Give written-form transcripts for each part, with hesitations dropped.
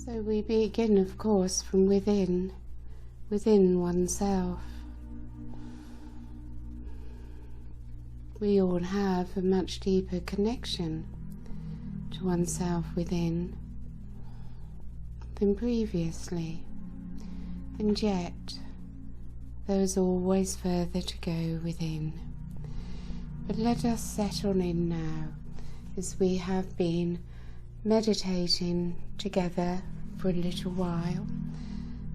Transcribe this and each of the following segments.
So we begin, of course, from within oneself. We all have a much deeper connection to oneself within than previously, and yet there is always further to go within. But let us settle in now, as we have been meditating together for a little while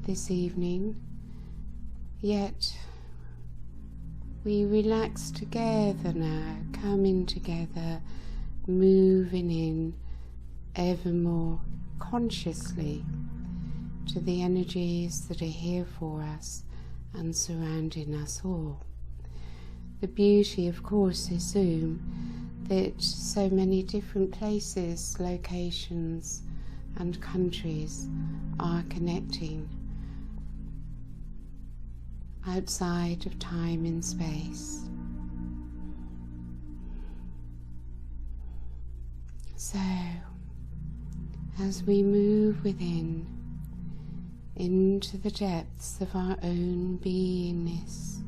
this evening, yet we relax together now, coming together, moving in ever more consciously to the energies that are here for us and surrounding us all. The beauty, of course, is that so many different places, locations and countries are connecting outside of time and space. So, as we move within into the depths of our own beingness,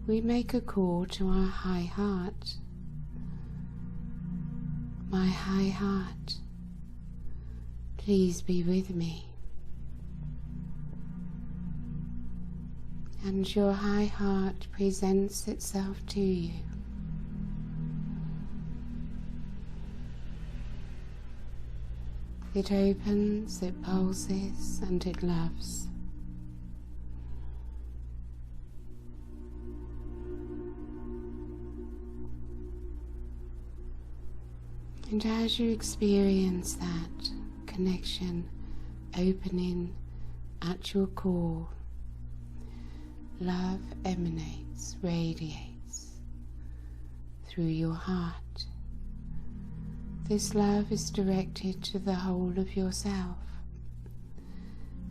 we make a call to our high heart. My high heart, please be with me. And your high heart presents itself to you. It opens, it pulses, and it loves. And as you experience that connection opening at your core, love emanates, radiates through your heart. This love is directed to the whole of yourself,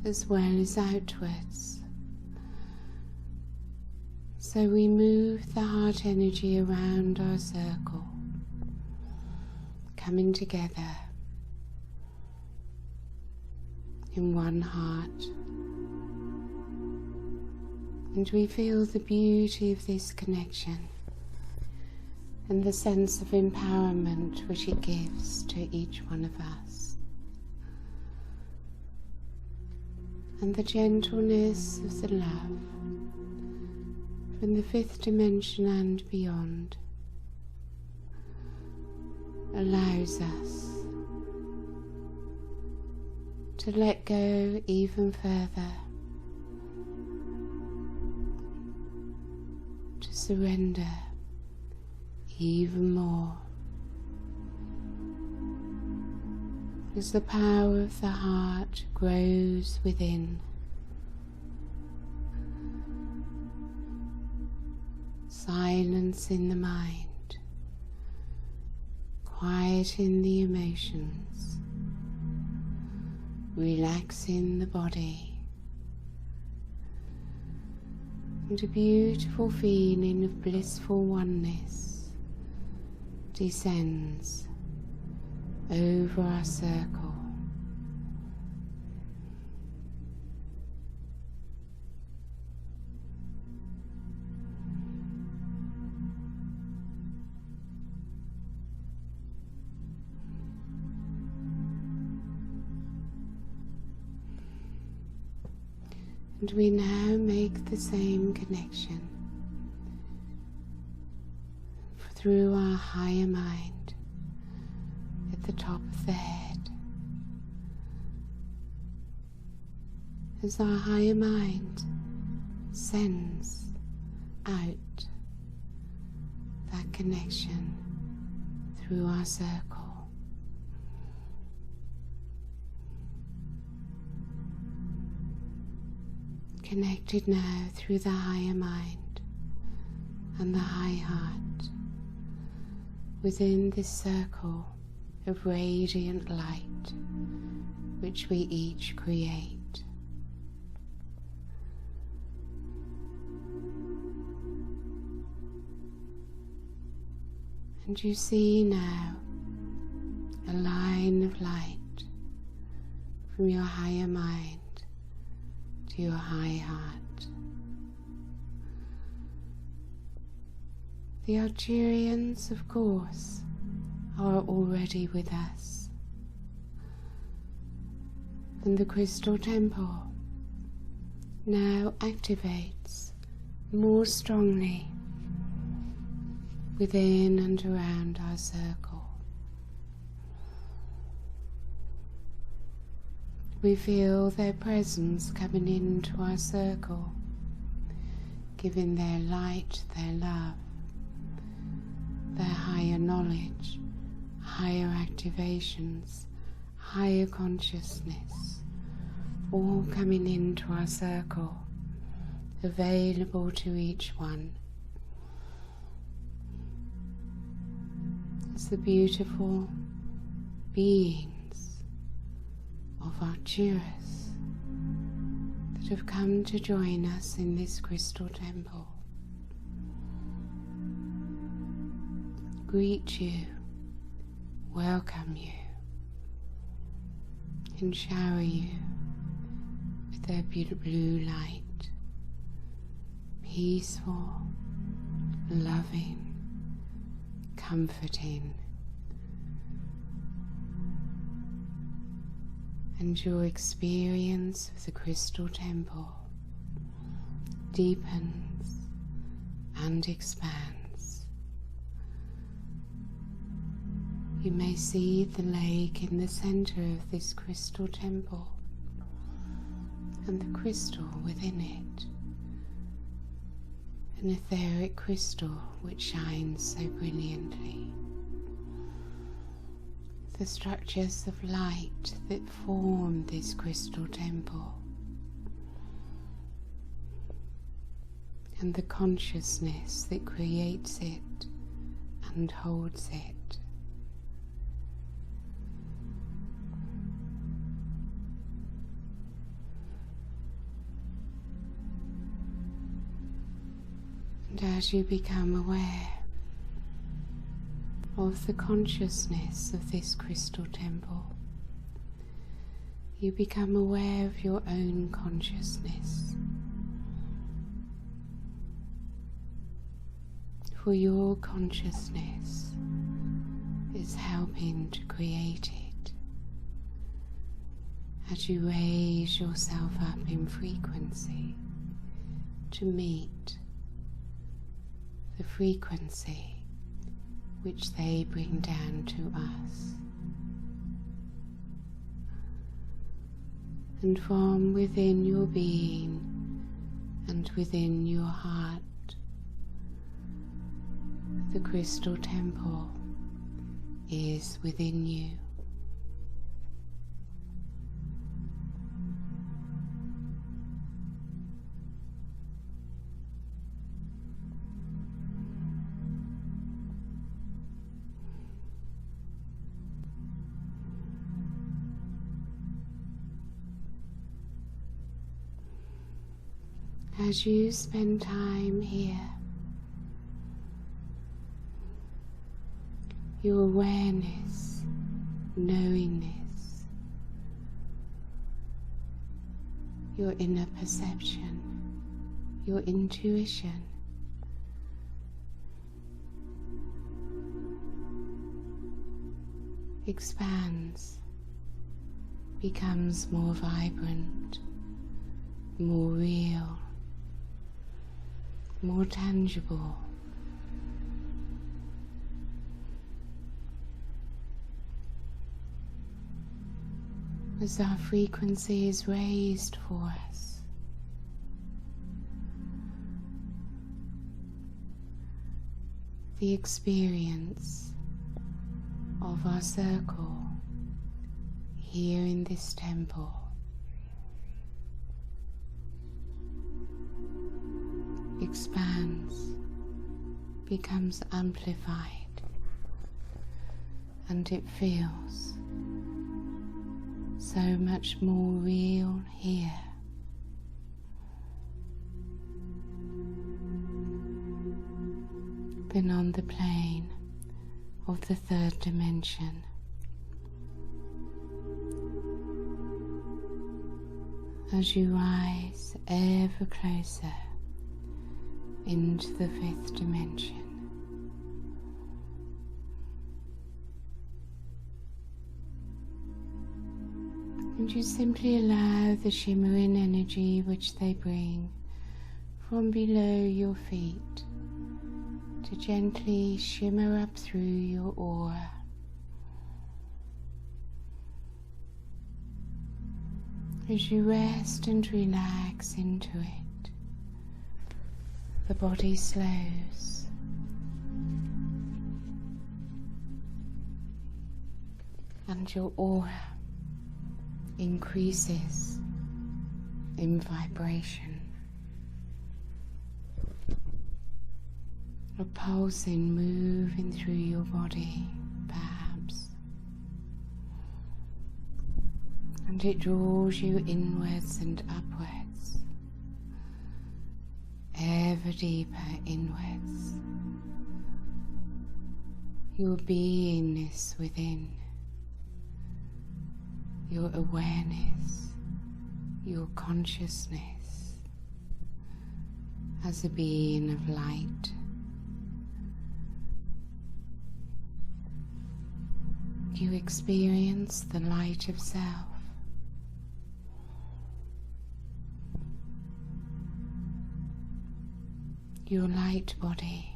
as well as outwards. So we move the heart energy around our circle, coming together in one heart. And we feel the beauty of this connection and the sense of empowerment which it gives to each one of us, and the gentleness of the love from the fifth dimension and beyond allows us to let go even further, to surrender even more, as the power of the heart grows within. Silence in the mind, quieting the emotions, relaxing the body, and a beautiful feeling of blissful oneness descends over our circle. And we now make the same connection through our higher mind at the top of the head. As our higher mind sends out that connection through our circle. Connected now through the higher mind and the high heart, within this circle of radiant light which we each create. And you see now a line of light from your higher mind to your high heart. The Arcturians, of course, are already with us, and the crystal temple now activates more strongly within and around our circle. We feel their presence coming into our circle, giving their light, their love, their higher knowledge, higher activations, higher consciousness, all coming into our circle, available to each one. It's the beautiful beings of Arcturus that have come to join us in this crystal temple. Greet you, welcome you, and shower you with their beautiful blue light, peaceful, loving, comforting, and your experience of the crystal temple deepens and expands. You may see the lake in the center of this crystal temple and the crystal within it, an etheric crystal which shines so brilliantly. The structures of light that form this crystal temple, and the consciousness that creates it and holds it. And as you become aware of the consciousness of this crystal temple, you become aware of your own consciousness. For your consciousness is helping to create it. As you raise yourself up in frequency to meet the frequency which they bring down to us. And from within your being and within your heart, the crystal temple is within you. As you spend time here, your awareness, knowingness, your inner perception, your intuition expands, becomes more vibrant, more real, more tangible. As our frequency is raised for us, the experience of our circle here in this temple expands, becomes amplified, and it feels so much more real here. Than on the plane of the third dimension. as you rise ever closer into the fifth dimension. And you simply allow the shimmering energy which they bring from below your feet to gently shimmer up through your aura. As you rest and relax into it, the body slows, and your aura increases in vibration. A pulsing moving through your body, perhaps, and it draws you inwards and upwards, ever deeper inwards. Your beingness within, your awareness, your consciousness as a being of light. You experience the light of self. Your light body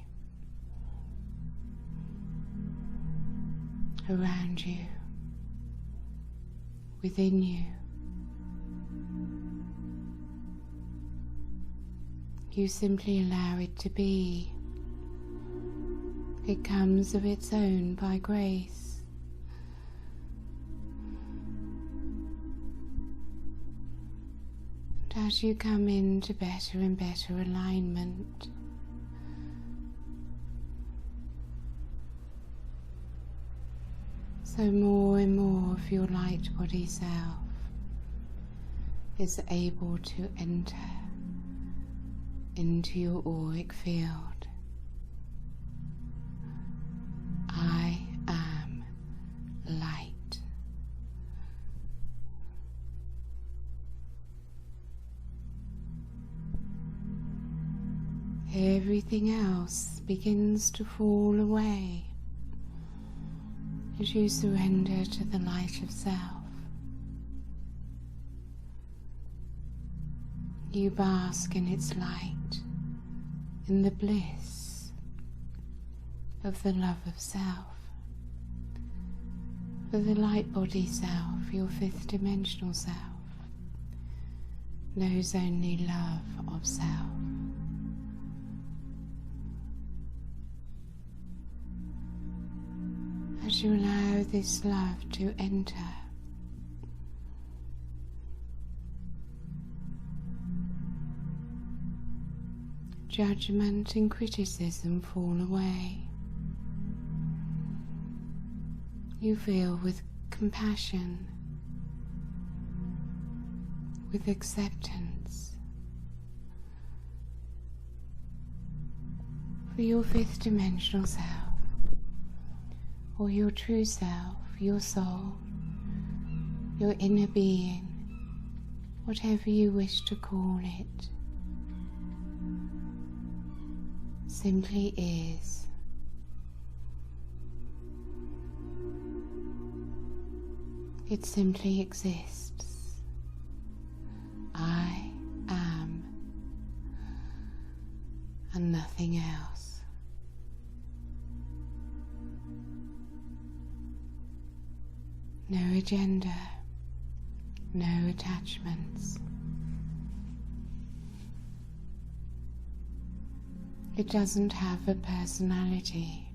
around you, within you. You simply allow it to be. It comes of its own by grace. And as you come into better and better alignment, so more and more of your light body self is able to enter into your auric field. I am light. Everything else begins to fall away as you surrender to the light of self. You bask in its light, in the bliss of the love of self. For the light body self, your fifth dimensional self, knows only love of self. As you allow this love to enter, judgment and criticism fall away. You feel with compassion, with acceptance for your fifth dimensional self, or your true self, your soul, your inner being, whatever you wish to call it, simply is. It simply exists. I am, and nothing else. No agenda, no attachments. It doesn't have a personality.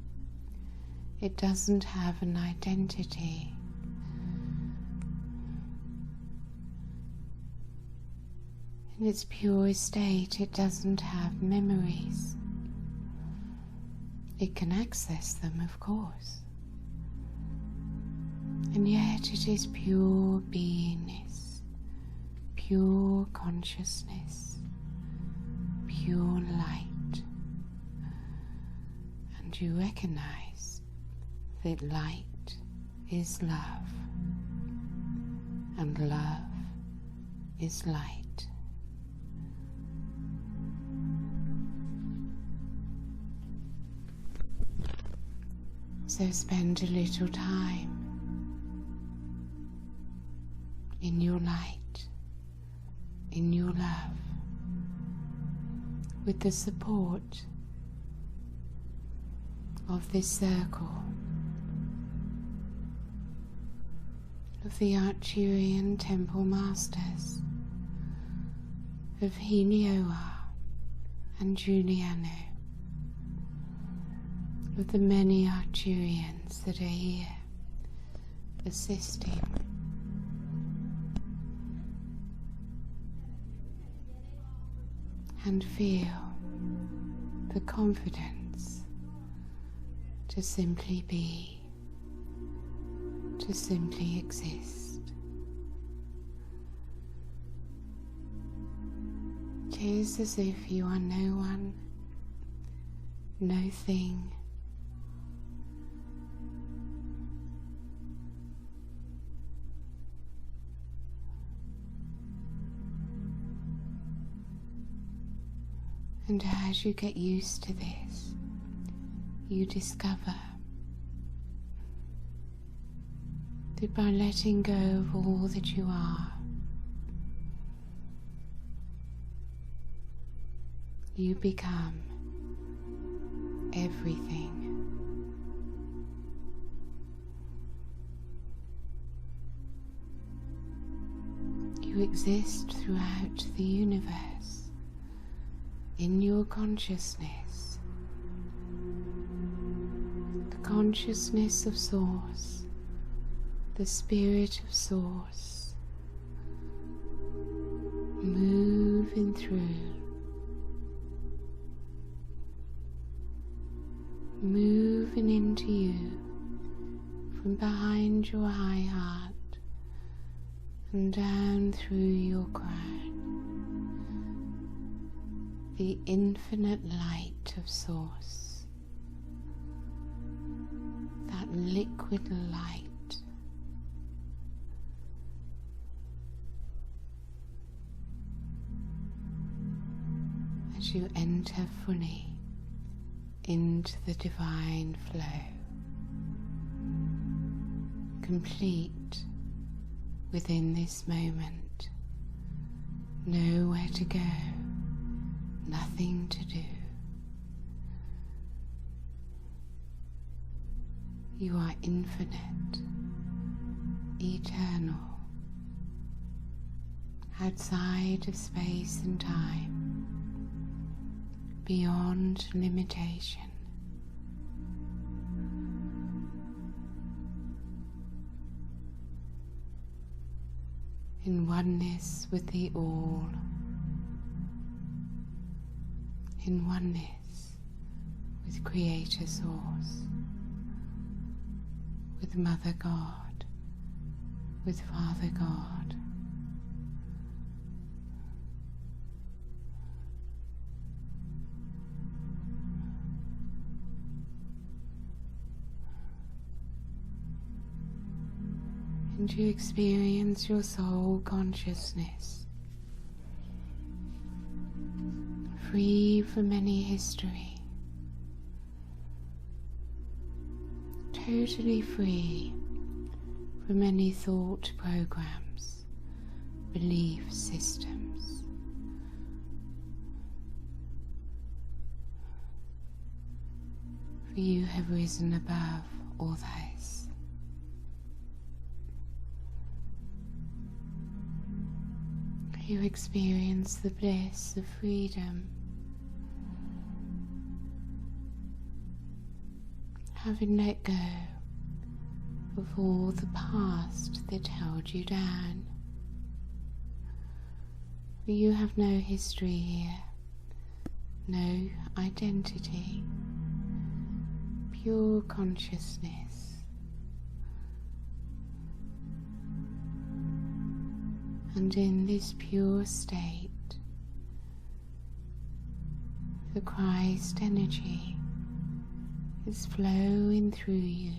It doesn't have an identity. In its pure state, it doesn't have memories. It can access them, of course. And yet it is pure beingness, pure consciousness, pure light. And you recognize that light is love, and love is light. So spend a little time in your light, in your love, with the support of this circle of the Arcturian Temple Masters of Helioa and Giuliano, of the many Arcturians that are here assisting. And feel the confidence to simply be, to simply exist. It is as if you are no one, no thing, and as you get used to this, you discover that by letting go of all that you are, you become everything. You exist throughout the universe in your consciousness, the consciousness of Source, the Spirit of Source, moving through, moving into you from behind your high heart and down through your crown. The infinite light of Source, that liquid light, as you enter fully into the divine flow, complete within this moment, nowhere to go, nothing to do. You are infinite, eternal, outside of space and time, beyond limitation. In oneness with the All, in oneness with Creator Source, with Mother God, with Father God. And you experience your soul consciousness, free from any history, totally free from any thought programs, belief systems. For you have risen above all this. You experience the bliss of freedom, having let go of all the past that held you down. For you have no history here, no identity, pure consciousness. And in this pure state, the Christ energy is flowing through you.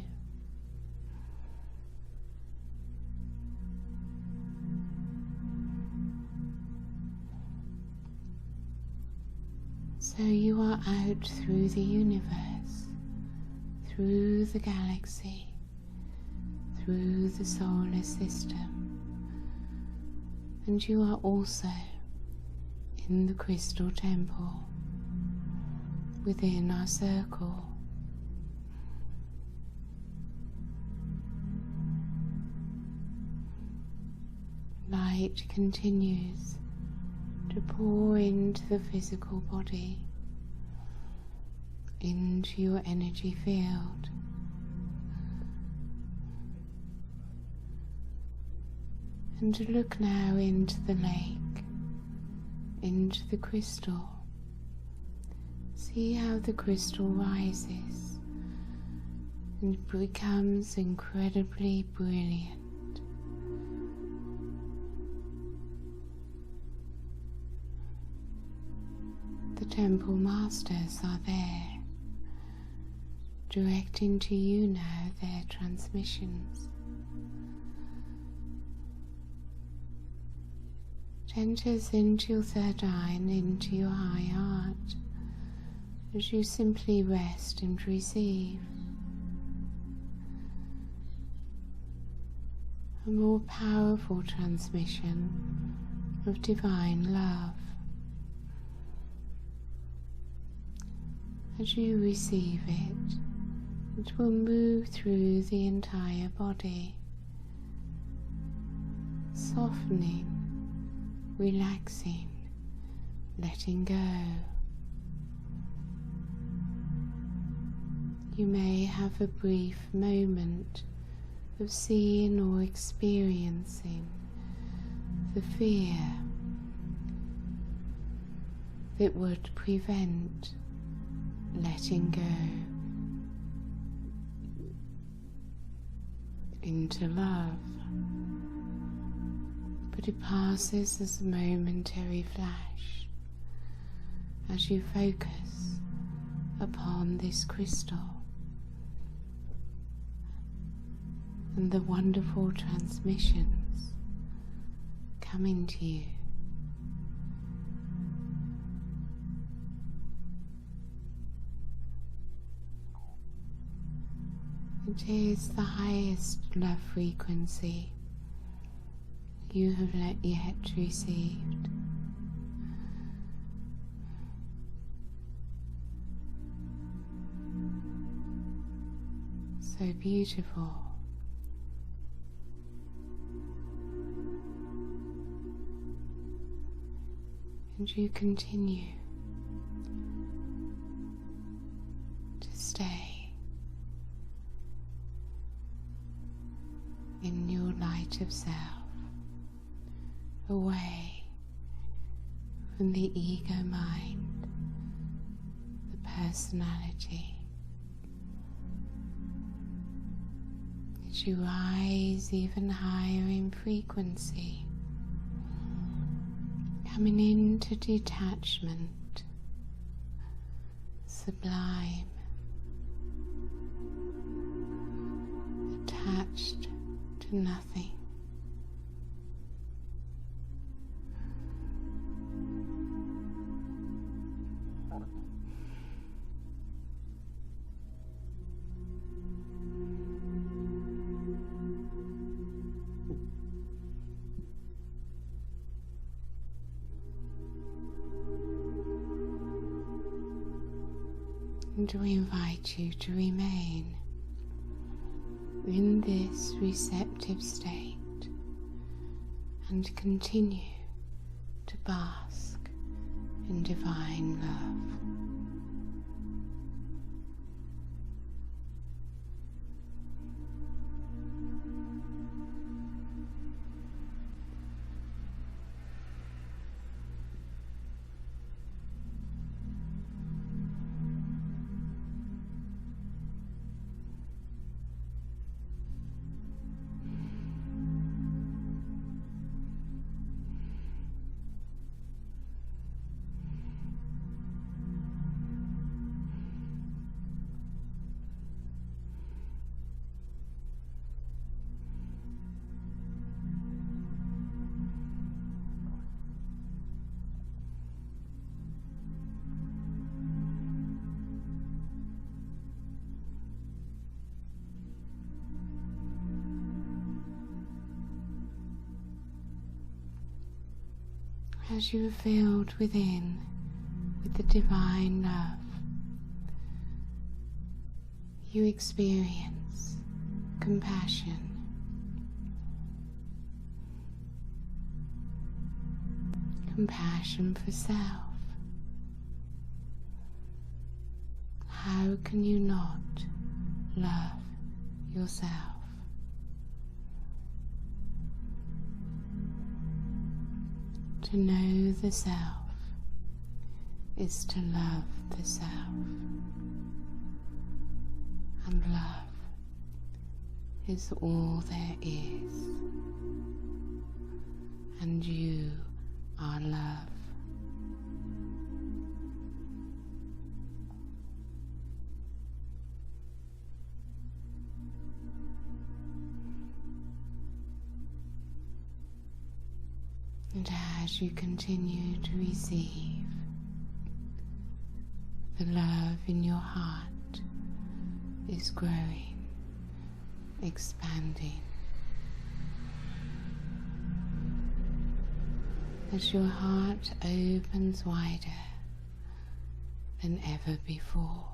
So you are out through the universe, through the galaxy, through the solar system, and you are also in the crystal temple within our circle. Light continues to pour into the physical body, into your energy field. And to look now into the lake, into the crystal. See how the crystal rises and becomes incredibly brilliant. The temple masters are there, directing to you now their transmissions. It enters into your third eye and into your high heart as you simply rest and receive. A more powerful transmission of divine love. As you receive it, it will move through the entire body, softening, relaxing, letting go. You may have a brief moment of seeing or experiencing the fear that would prevent letting go into love. But it passes as a momentary flash as you focus upon this crystal and the wonderful transmissions coming to you. It is the highest love frequency you have yet received. So beautiful. And you continue to stay in your light of self, away from the ego mind, the personality. As you rise even higher in frequency, coming into detachment, sublime, attached to nothing. And we invite you to remain in this receptive state and continue to bask in divine love. As you are filled within with the divine love, you experience compassion, compassion for self. How can you not love yourself? To know the self is to love the self, and love is all there is, and you are love. And as you continue to receive, the love in your heart is growing, expanding. As your heart opens wider than ever before.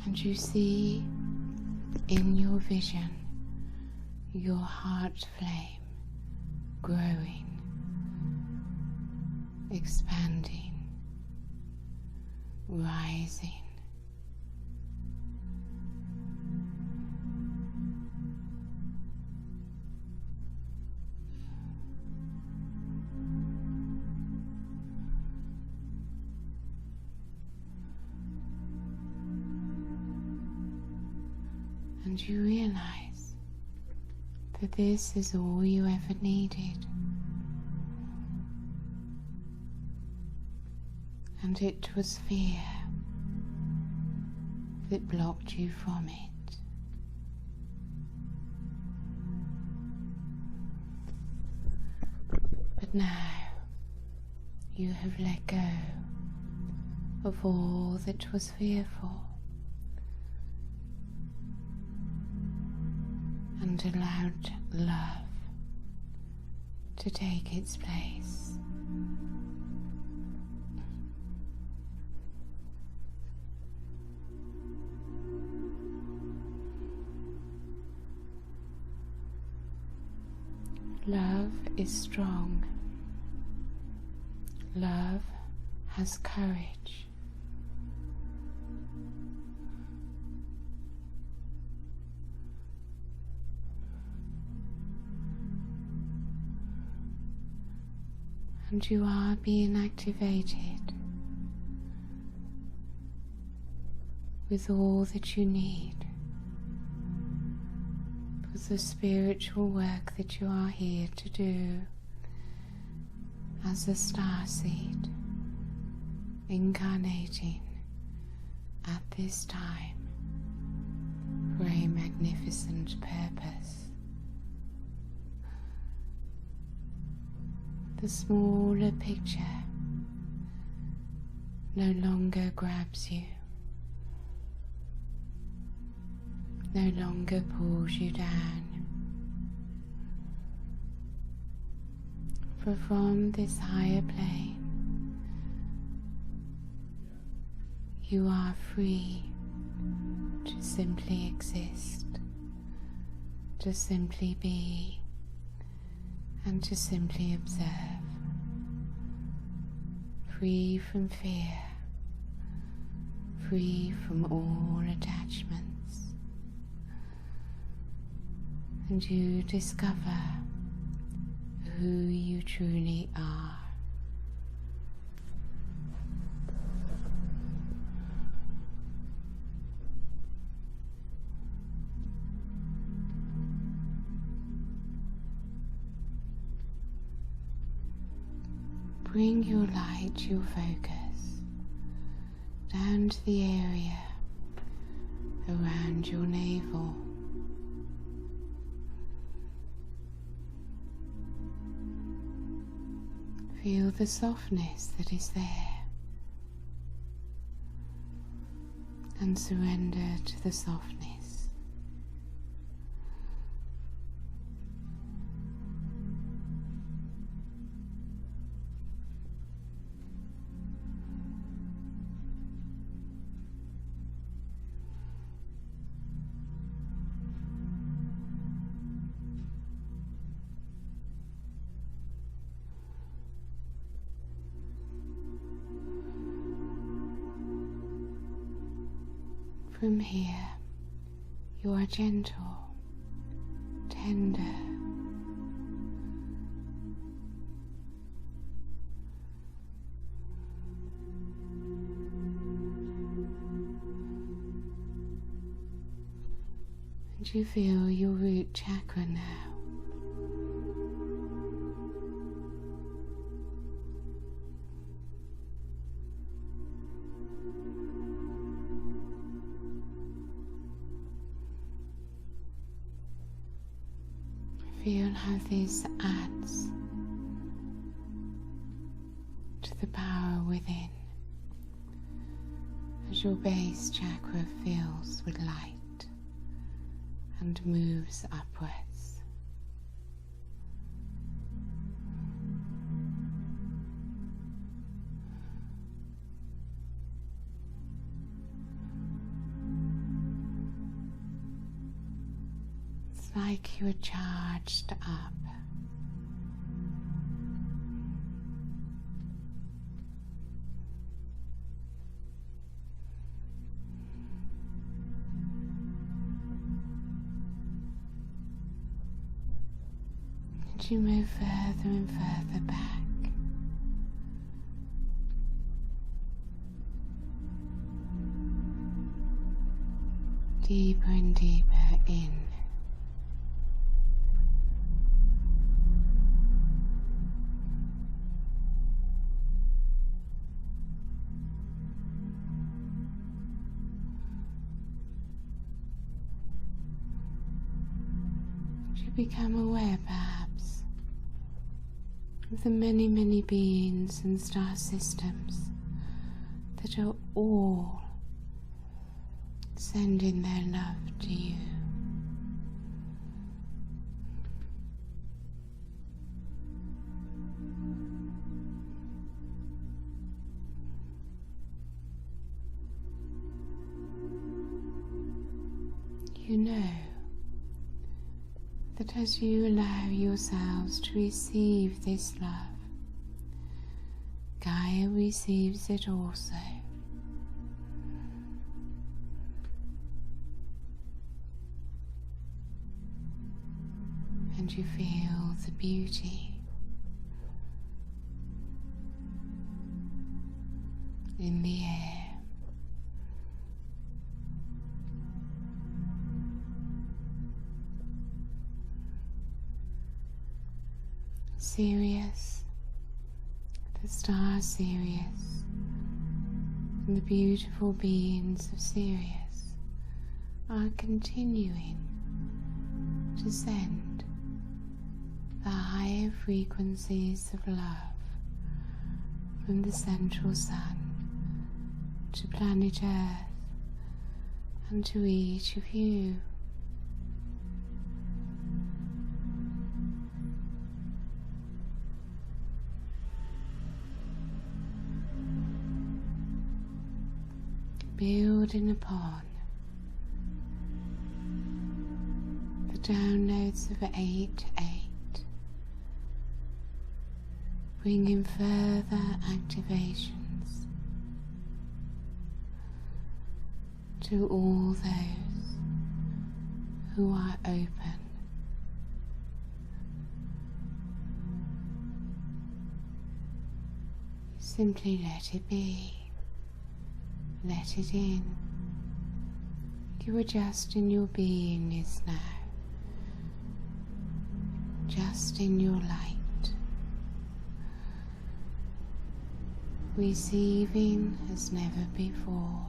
And you see in your vision your heart flame growing, expanding, rising. And you realize that this is all you ever needed, and it was fear that blocked you from it. But now you have let go of all that was fearful and allowed love to take its place. Love is strong. Love has courage. And you are being activated with all that you need for the spiritual work that you are here to do as a starseed, incarnating at this time for a magnificent purpose. The smaller picture no longer grabs you, no longer pulls you down. For from this higher plane, you are free to simply exist, to simply be, and to simply observe, free from fear, free from all attachments, and you discover who you truly are. Bring your light, your focus, down to the area around your navel. Feel the softness that is there, and surrender to the softness. From here, you are gentle, tender, and you feel your root chakra now. Feel how this adds to the power within as your base chakra fills with light and moves upwards. It's like you are charged up. And you move further and further back. Deeper and deeper in. Become aware, perhaps, of the many, many beings and star systems that are all sending their love to you. You know that as you allow yourselves to receive this love, Gaia receives it also. And you feel the beauty in the air. Sirius, the star Sirius, and the beautiful beings of Sirius are continuing to send the higher frequencies of love from the central sun to planet Earth and to each of you. Building upon the downloads of 8-8, bringing further activations to all those who are open. Simply let it be. Let it in. You are just in your beingness now, just in your light, receiving as never before.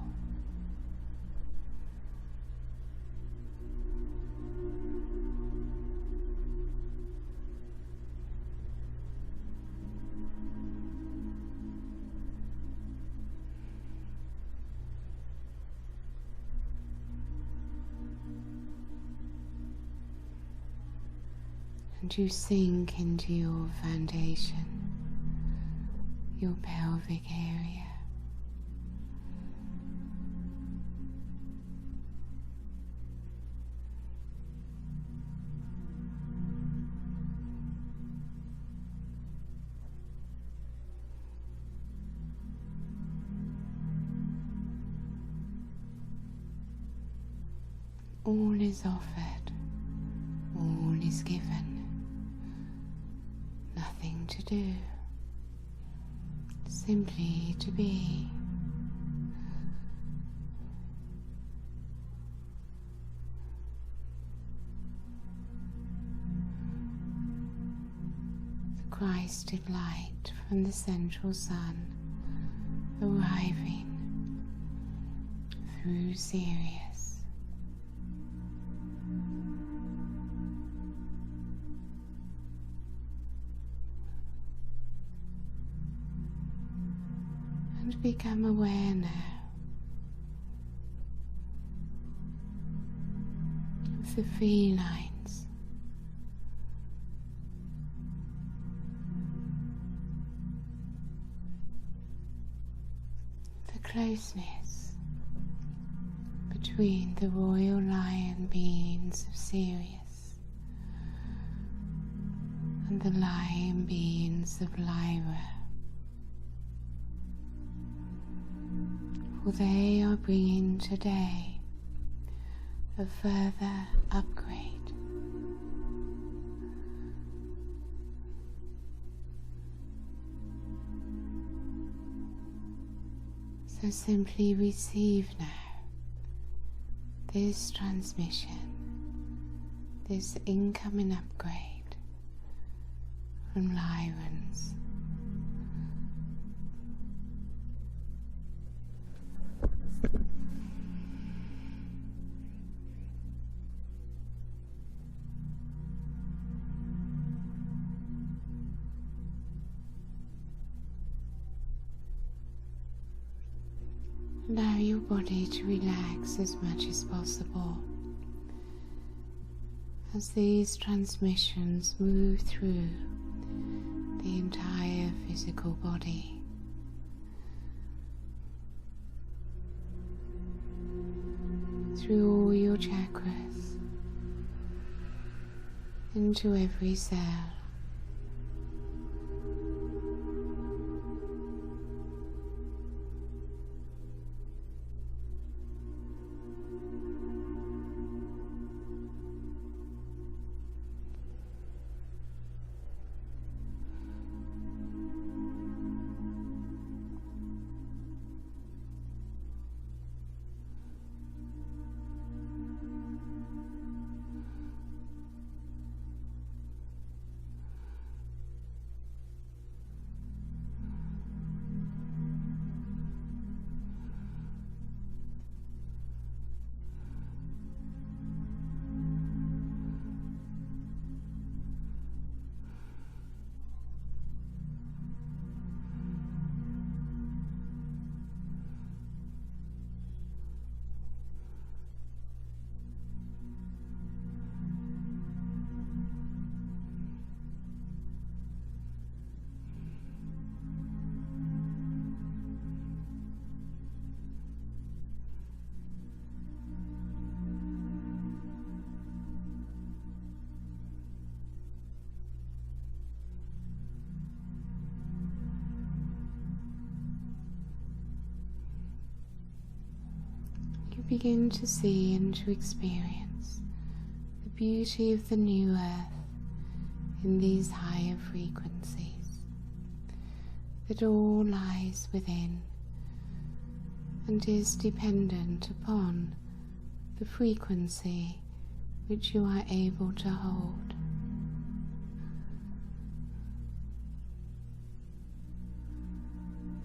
And you sink into your foundation, your pelvic area. all is offered, all is given, nothing to do, simply to be. The Christed light from the central sun arriving through Sirius. And become aware now of the felines, the closeness between the royal lion beings of Sirius and the lion beings of Lyra, for they are bringing today a further upgrade. So simply receive now this transmission, this incoming upgrade from Lyrans. Allow your body to relax as much as possible as these transmissions move through the entire physical body. Through all your chakras, into every cell. Begin to see and to experience the beauty of the new earth in these higher frequencies, that all lies within and is dependent upon the frequency which you are able to hold.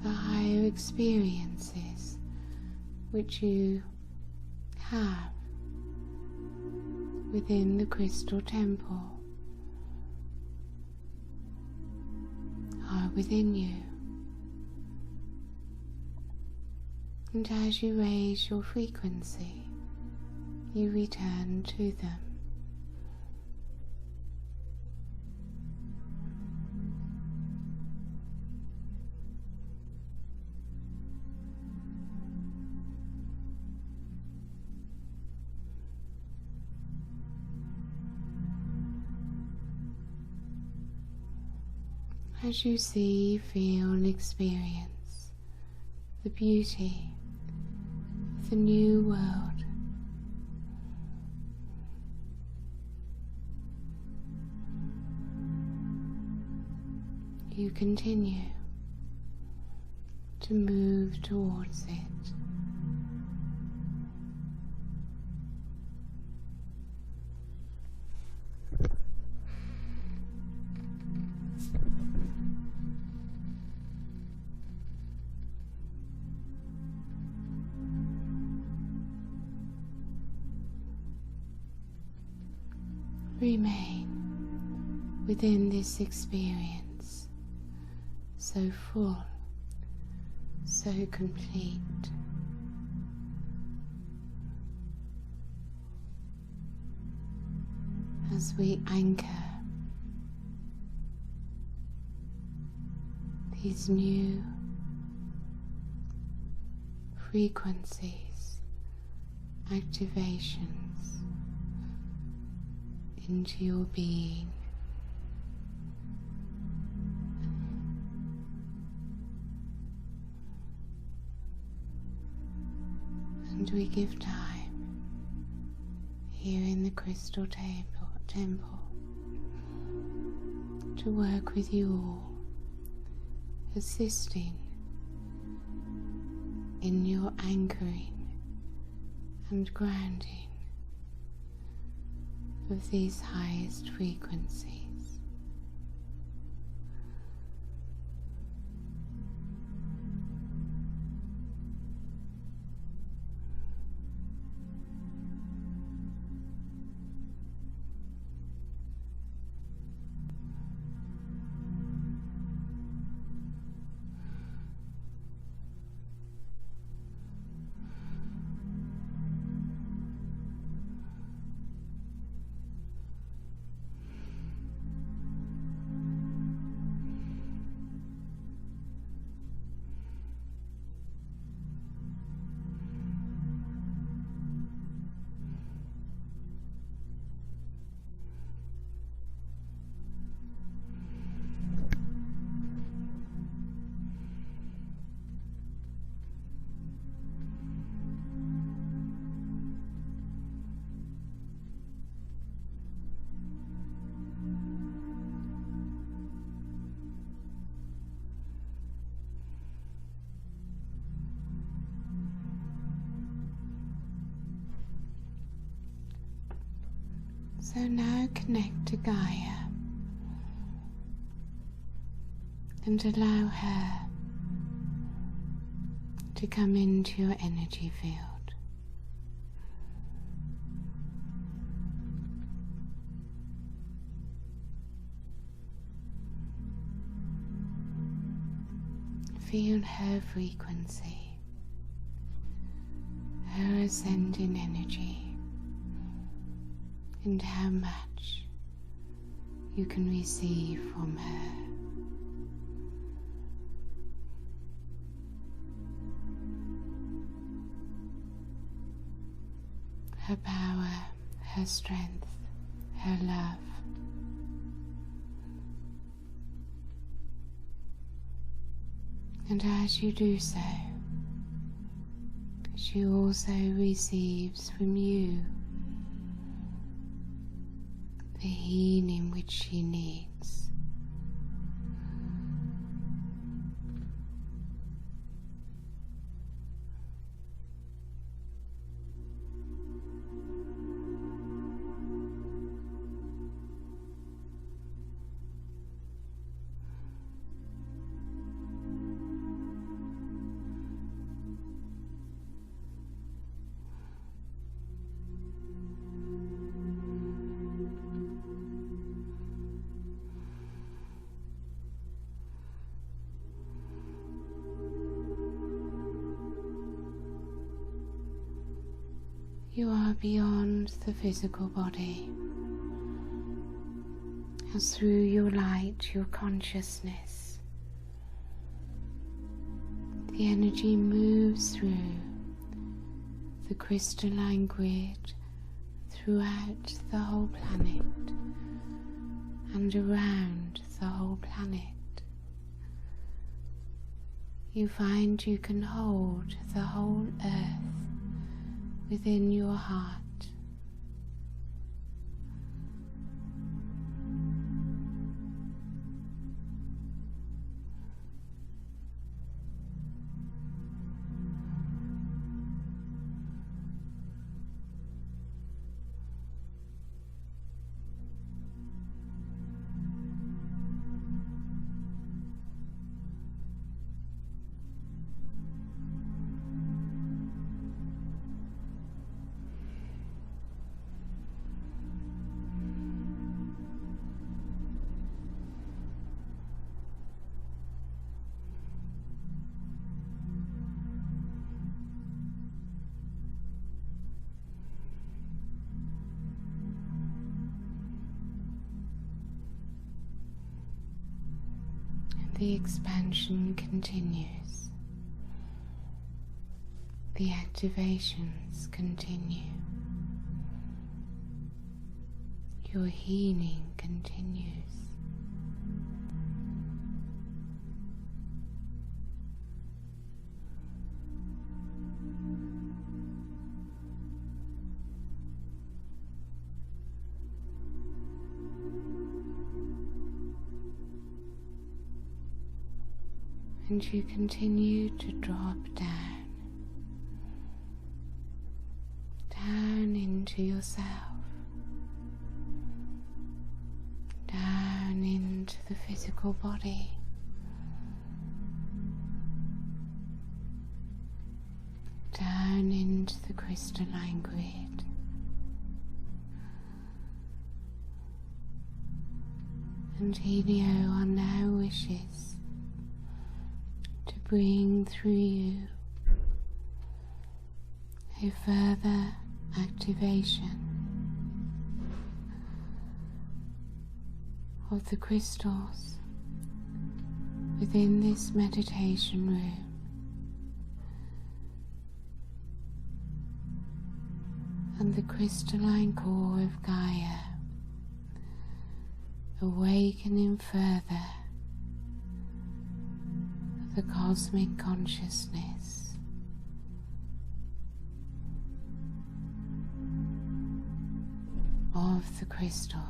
The higher experiences which you have within the crystal temple are within you, and as you raise your frequency, you return to them. As you see, feel and experience the beauty of the new world, you continue to move towards it. Remain within this experience, so full, so complete. As we anchor these new frequencies, activations into your being. And we give time here in the crystal temple to work with you all, assisting in your anchoring and grounding of these highest frequencies. So now connect to Gaia and allow her to come into your energy field. Feel her frequency, her ascending energy, and how much you can receive from her. Her power, her strength, her love. And as you do so, she also receives from you the healing which she needs. You are beyond the physical body, as through your light, your consciousness, the energy moves through the crystalline grid throughout the whole planet and around the whole planet. You find you can hold the whole earth within your heart. The expansion continues. The activations continue. Your healing continues. And you continue to drop down into yourself, down into the physical body, down into the crystalline grid. And Helio are now wishes to bring through you a further activation of the crystals within this meditation room. And the crystalline core of Gaia, awakening further the cosmic consciousness of the crystals.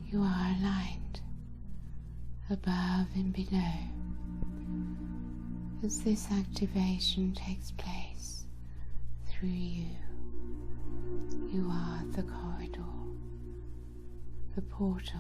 You are aligned above and below as this activation takes place through you. You are the corridor, the portal.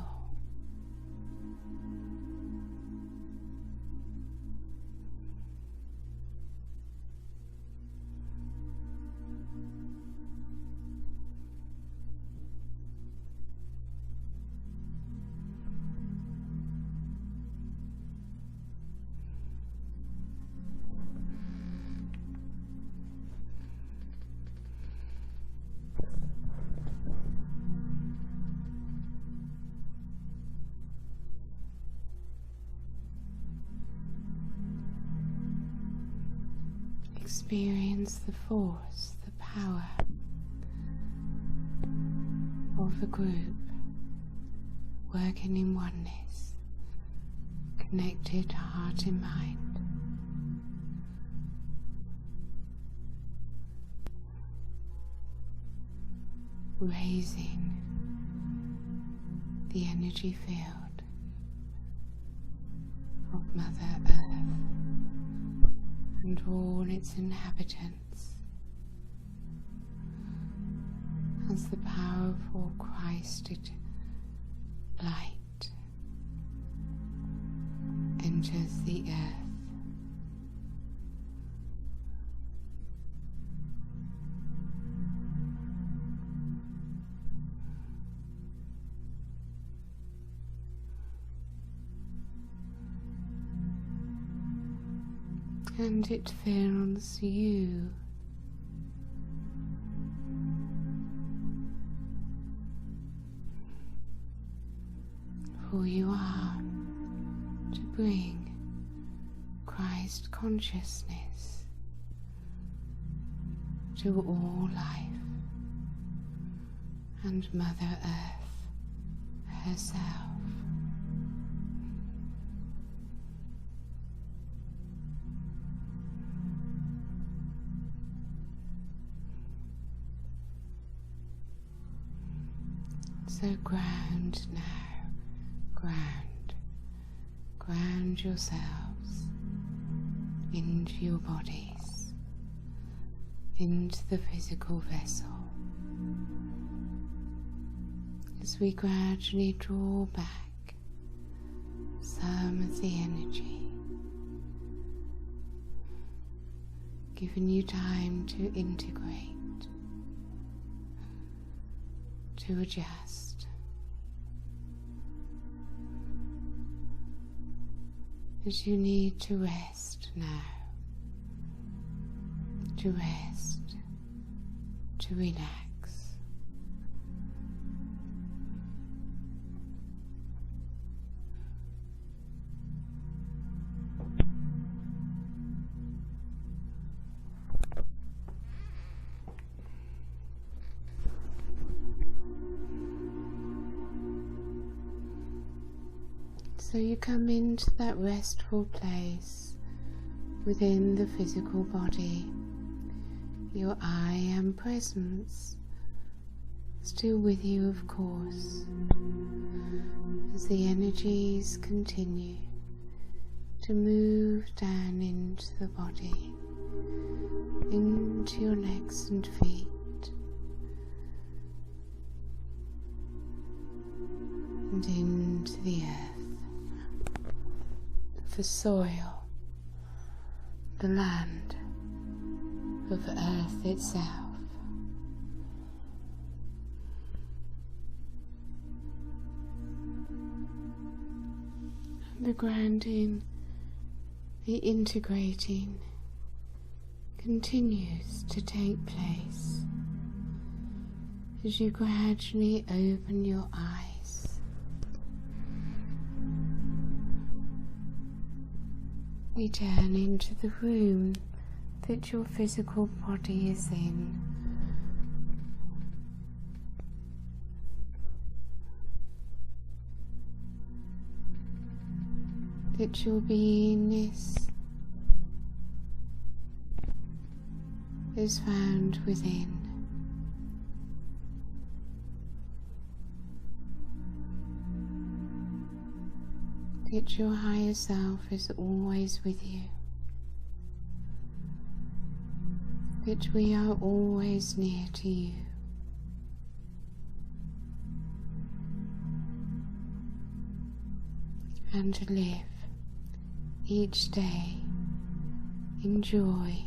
Experience the force, the power of a group working in oneness, connected heart and mind. Raising the energy field of Mother Earth and all its inhabitants as the powerful Christed light enters the earth. And it fills you. Who you are to bring Christ consciousness to all life and Mother Earth herself. So ground now, ground yourselves into your bodies, into the physical vessel, as we gradually draw back some of the energy, giving you time to integrate, to adjust. As you need to rest now, to rest, to relax. So you come into that restful place within the physical body, your I Am presence still with you, of course, as the energies continue to move down into the body, into your legs and feet, and into the earth. The soil, the land of Earth itself. And the grounding, the integrating continues to take place as you gradually open your eyes. Return into the room that your physical body is in. That your beingness is found within. That your higher self is always with you. That we are always near to you. And to live each day in joy